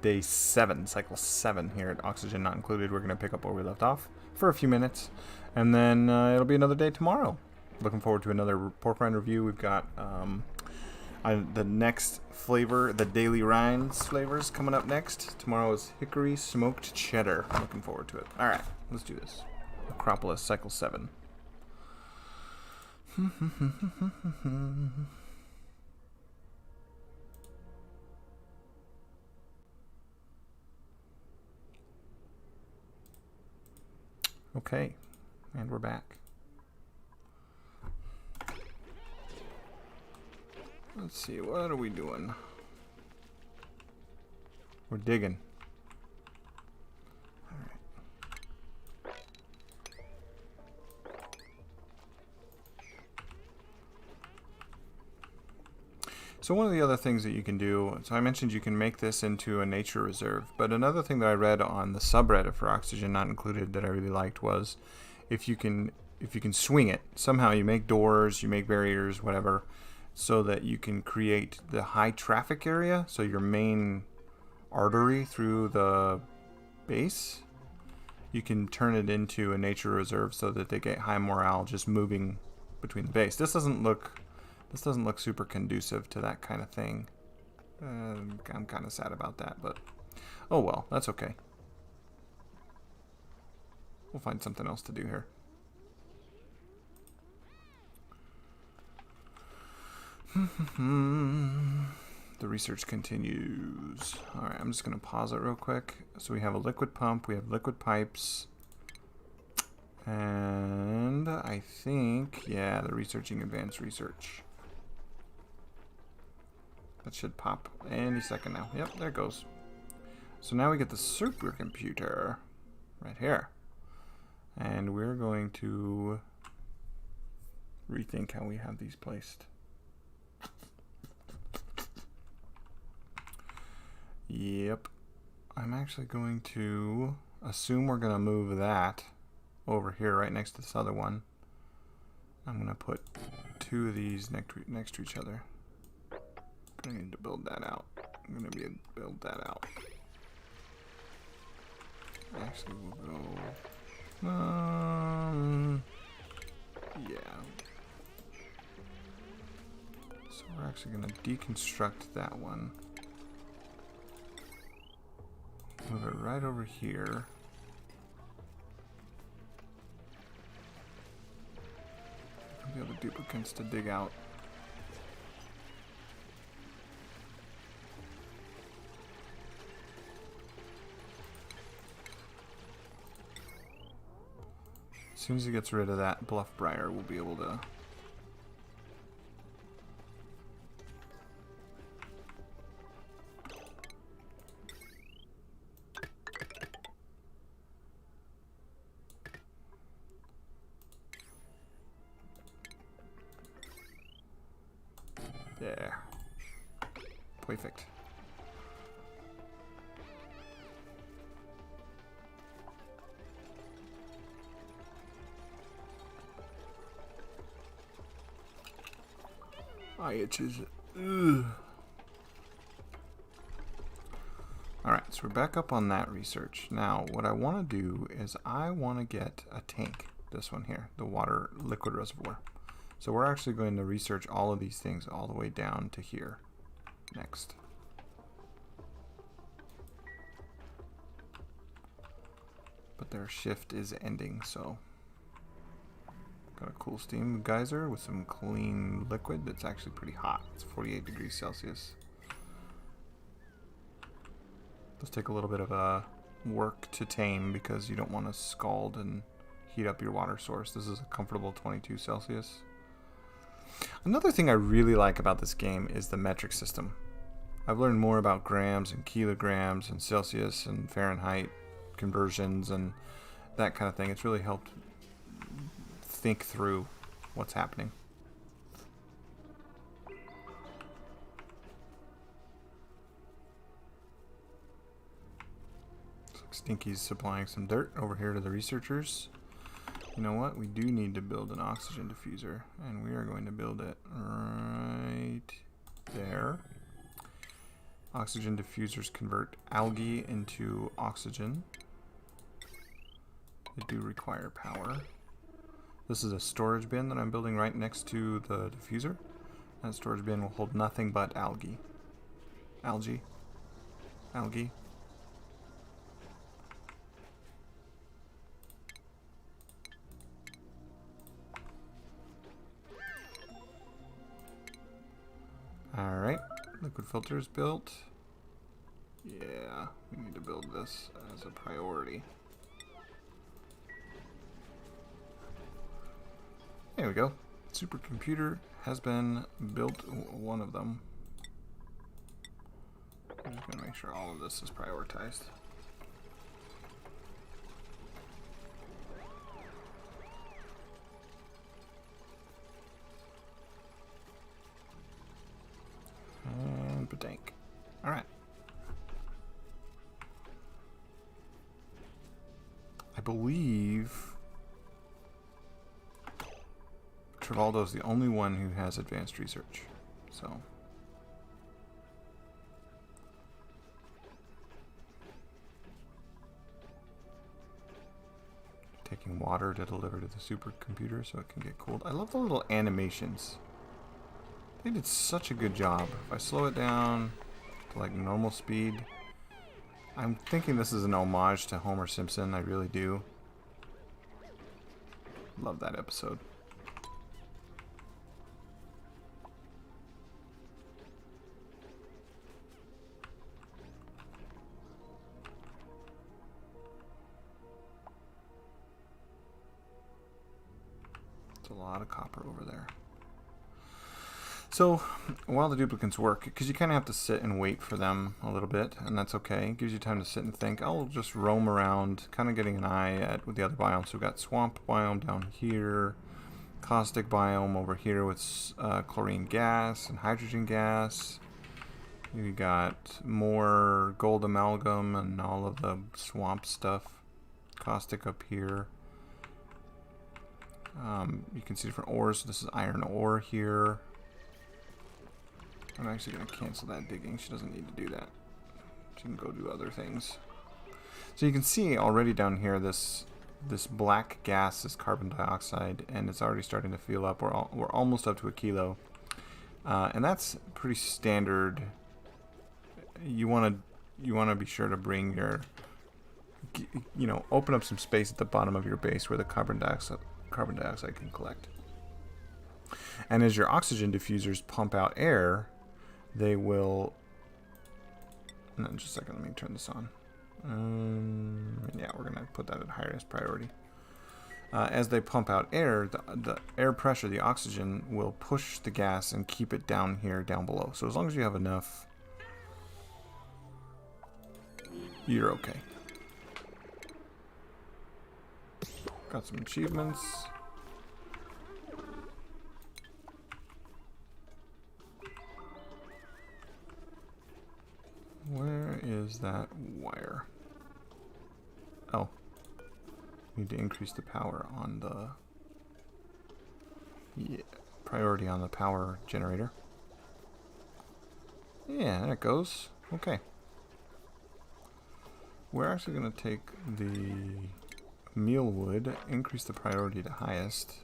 Day 7, cycle 7 here at Oxygen Not Included. We're going to pick up where we left off for a few minutes, and then it'll be another day tomorrow. Looking forward to another pork rind review. We've got the next flavor, the Daily Rinds flavors coming up next. Tomorrow is Hickory Smoked Cheddar. I'm looking forward to it. Alright, let's do this. Acropolis, cycle 7. Okay, and we're back. Let's see, what are we doing? We're digging. Alright. So one of the other things that you can do, so I mentioned you can make this into a nature reserve, but another thing that I read on the subreddit for Oxygen Not Included that I really liked was if you can swing it, somehow you make doors, you make barriers, whatever, so that you can create the high traffic area, so your main artery through the base, you can turn it into a nature reserve so that they get high morale just moving between the base. This doesn't look super conducive to that kind of thing. I'm kind of sad about that, but oh well, that's okay. We'll find something else to do here. The research continues. Alright, I'm just going to pause it real quick. So we have a liquid pump, we have liquid pipes, and I think, yeah, the researching advanced research. That should pop any second now. Yep, there it goes. So now we get the supercomputer right here. And we're going to rethink how we have these placed. Yep. I'm actually going to assume we're going to move that over here right next to this other one. I'm going to put two of these next to each other. I need to build that out. I'm going to build that out. Actually, we'll go... yeah. So we're actually going to deconstruct that one. Move it right over here. The other duplicates to dig out. As soon as he gets rid of that Bluff Briar, we'll be able to... There. Perfect. My itches. Ugh. Alright, so we're back up on that research. Now, what I want to do is I want to get a tank. This one here, the water liquid reservoir. So we're actually going to research all of these things all the way down to here next. But their shift is ending, so got a cool steam geyser with some clean liquid that's actually pretty hot. It's 48 degrees Celsius. Does take a little bit of work to tame because you don't want to scald and heat up your water source. This is a comfortable 22 Celsius. Another thing I really like about this game is the metric system. I've learned more about grams and kilograms and Celsius and Fahrenheit conversions and that kind of thing. It's really helped think through what's happening. Stinky's supplying some dirt over here to the researchers. You know what? We do need to build an oxygen diffuser, and we are going to build it right there. Oxygen diffusers convert algae into oxygen. They do require power. This is a storage bin that I'm building right next to the diffuser. That storage bin will hold nothing but algae. Algae. Algae. Alright, liquid filter is built. Yeah, we need to build this as a priority. There we go. Supercomputer has been built, one of them. I'm just going to make sure all of this is prioritized. And Badank. Alright. I believe Trivaldo's the only one who has advanced research. So taking water to deliver to the supercomputer so it can get cooled. I love the little animations. They did such a good job. If I slow it down to like normal speed, I'm thinking this is an homage to Homer Simpson. I really do. Love that episode. It's a lot of copper over there. So, while the duplicates work, because you kind of have to sit and wait for them a little bit, and that's okay. It gives you time to sit and think. I'll just roam around, kind of getting an eye at with the other biomes. So we've got swamp biome down here, caustic biome over here with chlorine gas and hydrogen gas. We got more gold amalgam and all of the swamp stuff. Caustic up here. You can see different ores. So this is iron ore here. I'm actually going to cancel that digging. She doesn't need to do that. She can go do other things. So you can see already down here this black gas is carbon dioxide, and it's already starting to fill up. We're almost up to a kilo, and that's pretty standard. You want to be sure to bring your, open up some space at the bottom of your base where the carbon dioxide can collect. And as your oxygen diffusers pump out air, they will. No, just a second. Let me turn this on. Yeah, we're gonna put that at highest priority. As they pump out air, the air pressure, the oxygen, will push the gas and keep it down here, down below. So as long as you have enough, you're okay. Got some achievements. Where is that wire? Oh. Need to increase the power on the... Yeah, priority on the power generator. Yeah, there it goes. Okay. We're actually going to take the mealwood, increase the priority to highest.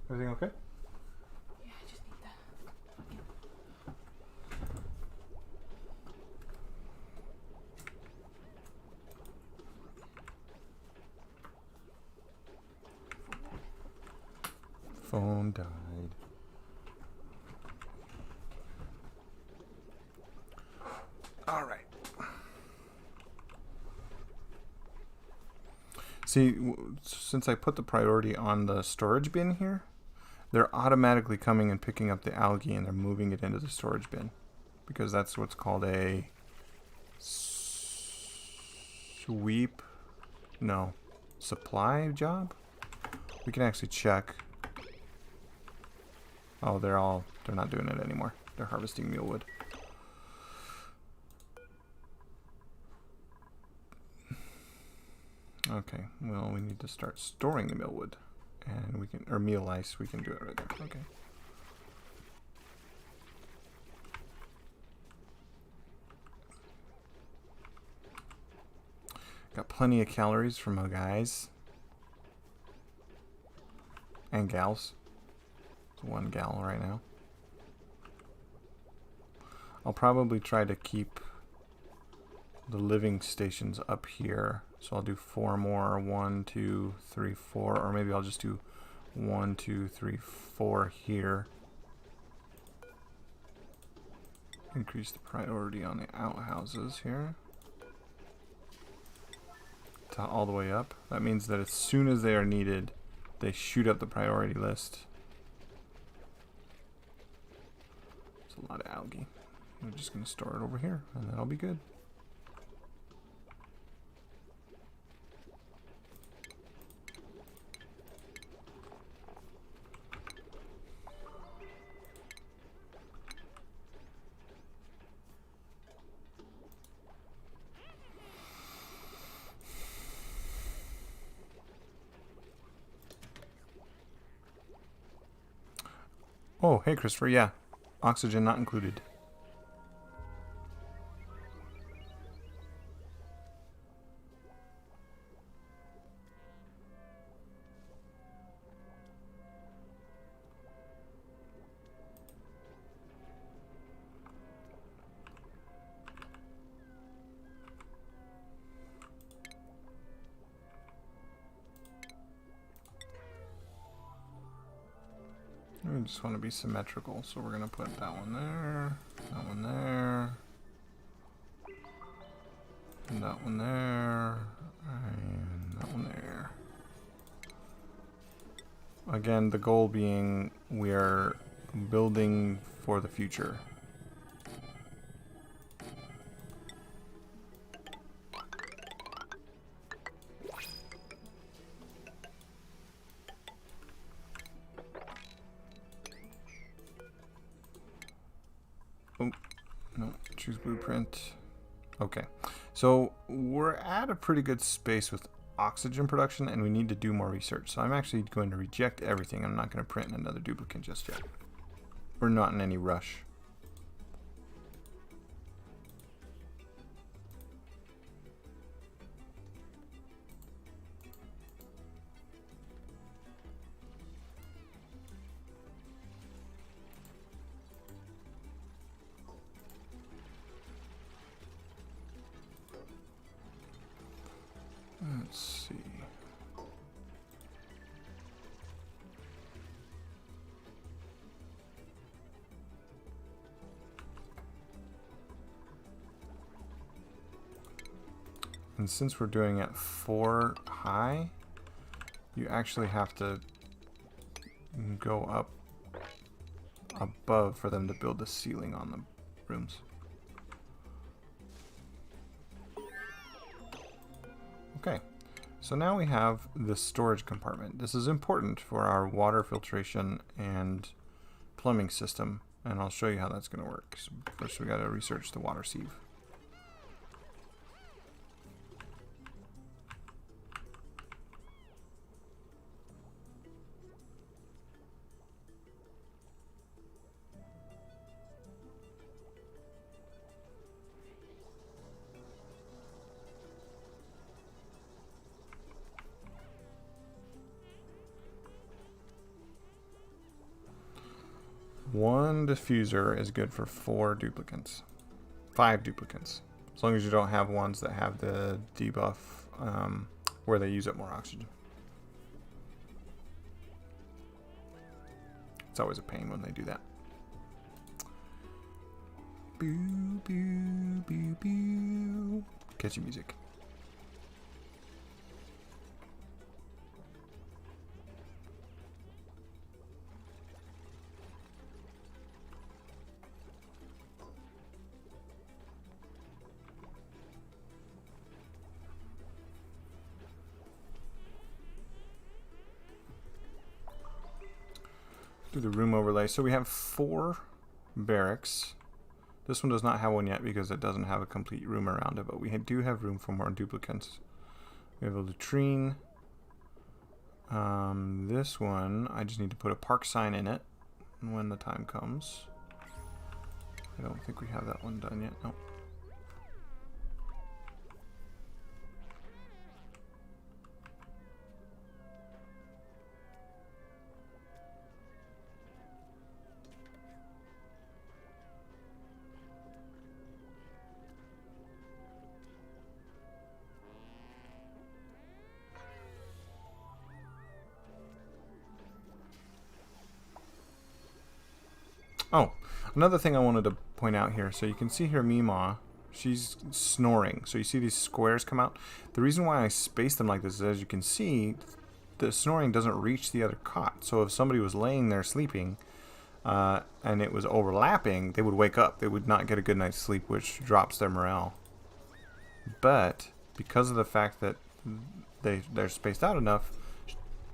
Everything okay? Yeah, I just need that. Phone died. All right. See, since I put the priority on the storage bin here, they're automatically coming and picking up the algae and they're moving it into the storage bin, because that's what's called a sweep, no, supply job. We can actually check. Oh, they're not doing it anymore. They're harvesting mealwood. Okay, well, we need to start storing the millwood. And we can, or meal ice, we can do it right there. Okay. Got plenty of calories from my guys. And gals. It's one gal right now. I'll probably try to keep the living stations up here. So I'll do 4 more. 1, 2, 3, 4. Or maybe I'll just do 1, 2, 3, 4 here. Increase the priority on the outhouses here. To all the way up. That means that as soon as they are needed, they shoot up the priority list. It's a lot of algae. I'm just going to store it over here, and that'll be good. Oh, hey Christopher, yeah. Oxygen not included. We just want to be symmetrical, so we're going to put that one there, that one there, and that one there, and that one there. Again, the goal being we are building for the future. Oh, no, choose blueprint. Okay, so we're at a pretty good space with oxygen production, and we need to do more research. So I'm actually going to reject everything. I'm not going to print another duplicate just yet. We're not in any rush. Let's see. And since we're doing it 4 high, you actually have to go up above for them to build the ceiling on the rooms. Okay, so now we have the storage compartment. This is important for our water filtration and plumbing system, and I'll show you how that's going to work. So first we got to research the water sieve. One diffuser is good for 4 duplicates. 5 duplicates. As long as you don't have ones that have the debuff where they use up more oxygen. It's always a pain when they do that. Boo, boo, boo, boo. Catchy music. Do the room overlay. So we have 4 barracks. This one does not have one yet because it doesn't have a complete room around it, but we do have room for more duplicates. We have a latrine. This one, I just need to put a park sign in it when the time comes. I don't think we have that one done yet. Nope. Oh, another thing I wanted to point out here. So you can see here Meemaw, she's snoring. So you see these squares come out. The reason why I spaced them like this is, as you can see, the snoring doesn't reach the other cot. So if somebody was laying there sleeping and it was overlapping, they would wake up. They would not get a good night's sleep, which drops their morale. But because of the fact that they're spaced out enough,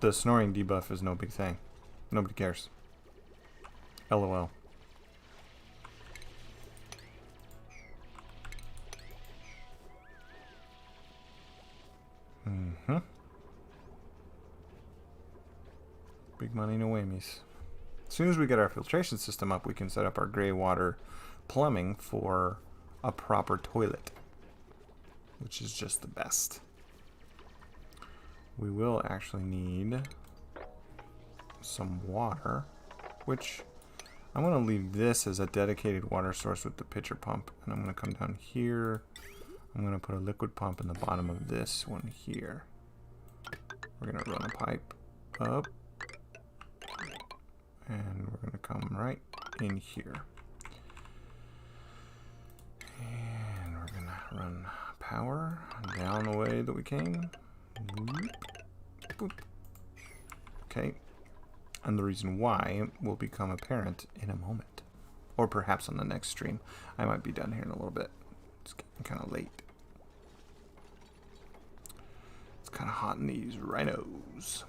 the snoring debuff is no big thing. Nobody cares. LOL. Big money, no whammies. As soon as we get our filtration system up, we can set up our gray water plumbing for a proper toilet, which is just the best. We will actually need some water, which I'm going to leave this as a dedicated water source with the pitcher pump, and I'm going to come down here. I'm going to put a liquid pump in the bottom of this one here. We're going to run a pipe up, and we're going to come right in here. And we're going to run power down the way that we came. Boop. Okay. And the reason why will become apparent in a moment. Or perhaps on the next stream. I might be done here in a little bit. It's getting kind of late. It's kind of hot in these rhinos.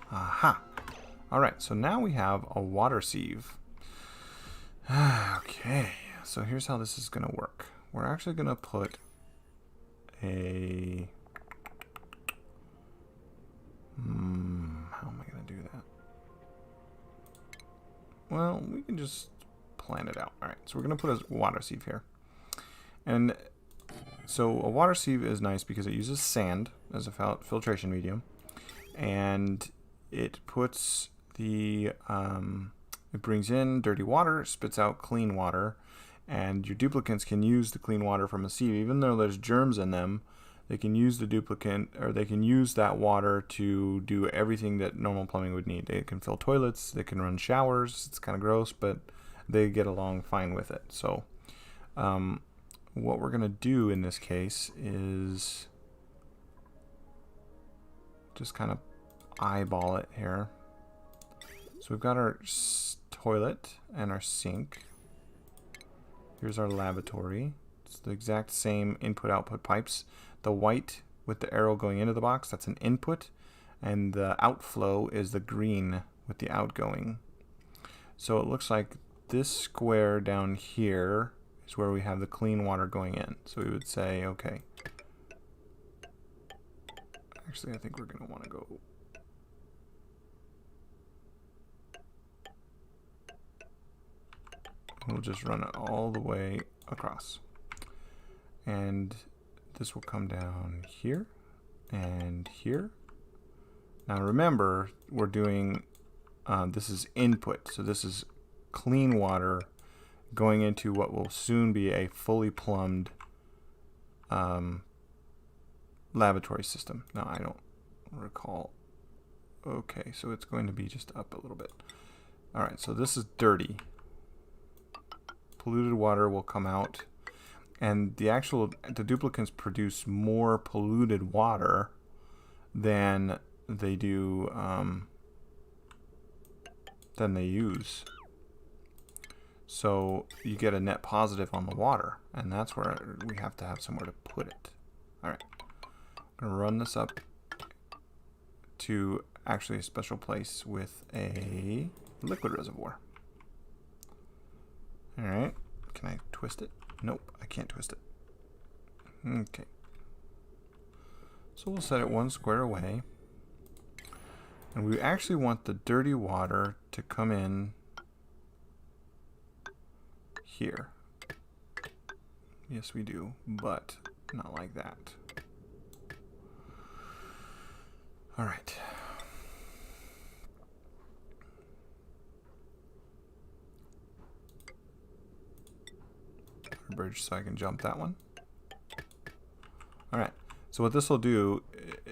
Aha. Alright, so now we have a water sieve. Okay, so here's how this is going to work. We're actually going to put a... how am I going to do that? Well, we can just plan it out. Alright, so we're going to put a water sieve here. And so a water sieve is nice because it uses sand as a filtration medium. And it puts the... it brings in dirty water, spits out clean water, and your duplicants can use the clean water from a sieve. Even though there's germs in them, they can use the duplicant, or they can use that water to do everything that normal plumbing would need. They can fill toilets, they can run showers. It's kind of gross, but they get along fine with it. So what we're going to do in this case is just kind of eyeball it here. So we've got our toilet and our sink. Here's our lavatory. It's the exact same input-output pipes. The white with the arrow going into the box, that's an input. And the outflow is the green with the outgoing. So it looks like this square down here is where we have the clean water going in. So we would say, okay. Actually, I think we're going to want to go... We'll just run it all the way across. And this will come down here and here. Now remember, we're doing, this is input. So this is clean water going into what will soon be a fully plumbed lavatory system. Now I don't recall. Okay, so it's going to be just up a little bit. All right, so this is dirty. Polluted water will come out, and the duplicants produce more polluted water than they do than they use. So you get a net positive on the water, and that's where we have to have somewhere to put it. All right, I'm gonna run this up to actually a special place with a liquid reservoir. Alright. Can I twist it? Nope, I can't twist it. Okay. So we'll set it 1 square away. And we actually want the dirty water to come in here. Yes, we do, but not like that. All right. Bridge so I can jump that one. All right. So what this will do,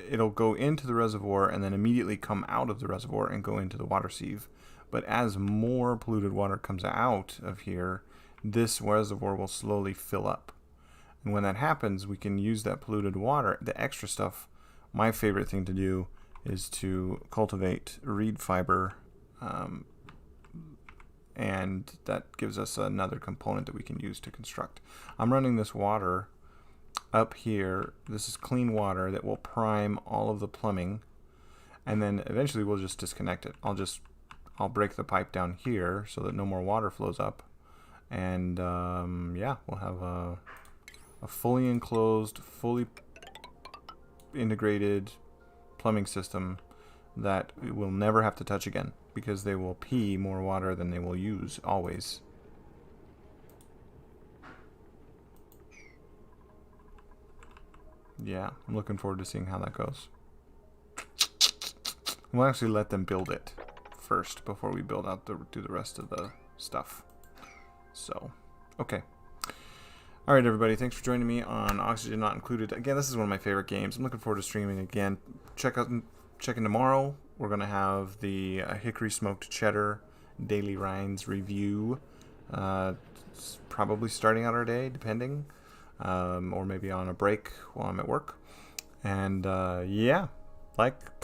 it'll go into the reservoir and then immediately come out of the reservoir and go into the water sieve. But as more polluted water comes out of here, this reservoir will slowly fill up. And when that happens, we can use that polluted water, the extra stuff. My favorite thing to do is to cultivate reed fiber, and that gives us another component that we can use to construct. I'm running this water up here. This is clean water that will prime all of the plumbing, and then eventually we'll just disconnect it. I'll break the pipe down here so that no more water flows up, and yeah, we'll have a fully enclosed, fully integrated plumbing system that we will never have to touch again, because they will pee more water than they will use always. Yeah, I'm looking forward to seeing how that goes. We'll actually let them build it first before we do the rest of the stuff. So, okay. All right, everybody. Thanks for joining me on Oxygen Not Included. Again, this is one of my favorite games. I'm looking forward to streaming again. Check in tomorrow. We're gonna have the Hickory Smoked Cheddar Daily Rinds review. It's probably starting out our day, depending, or maybe on a break while I'm at work. And yeah, like.